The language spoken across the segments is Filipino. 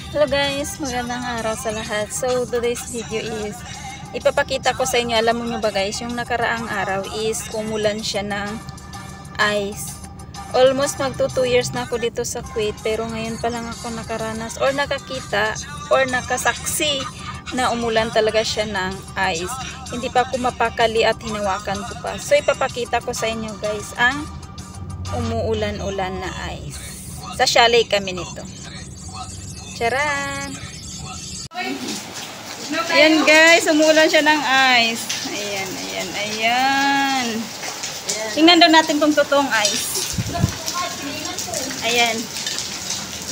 Hello guys, magandang araw sa lahat. So today's video is ipapakita ko sa inyo, alam mo nyo ba guys, yung nakaraang araw is umulan siya ng ice. Almost magto 2 years na ako dito sa Kuwait, pero ngayon pa lang ako nakaranas or nakakita or nakasaksi na umulan talaga siya ng ice. Hindi pa ako mapakali at hinawakan ko pa. So ipapakita ko sa inyo guys ang umuulan-ulan na ice. Sa chalet kami nito. Charan! Ayan guys, umuulan siya ng ice. Ayan, ayan, ayan. Tingnan daw natin kung totoong ice. Ayan.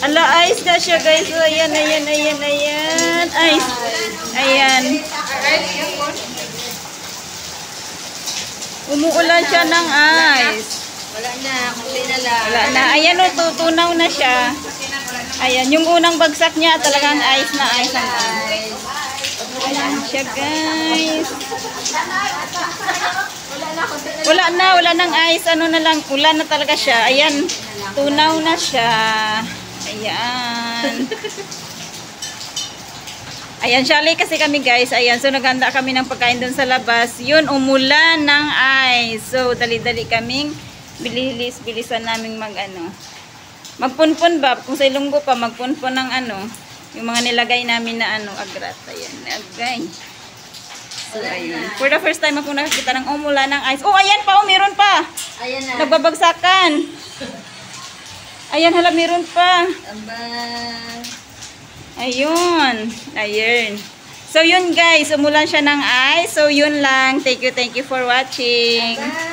Ala, ice na siya guys. Ayan, ayan, ayan, ayan. Ice. Ayan. Umuulan siya ng ice. Wala na, kunti na lang. Wala na. Ayan o, tutunaw na siya. Ayan, yung unang bagsak niya talagang ice na ice ang ayan siya guys. Wala nang ice, ano na lang, ulan na talaga siya. Ayan, tunaw na siya. Ayan. Ayan, chalet kasi kami guys. Ayan, so naghanda kami ng pagkain doon sa labas. Yun, umulan ng ice. So, dali-dali kaming bilisan naming magpunpun ba, kung sa Ilonggo pa, magpunpun ng yung mga nilagay namin na agrat. Ayan, agay. So, ayun. For the first time ako nakakita ng umulan ng ice. Oh, ayan pa, oh, meron pa. Ayan na. Nagbabagsakan. Ayan, hala, meron pa. Aba. Ayun. Ayun. So, yun guys, umulan siya ng ice. So, yun lang. Thank you for watching. Bye.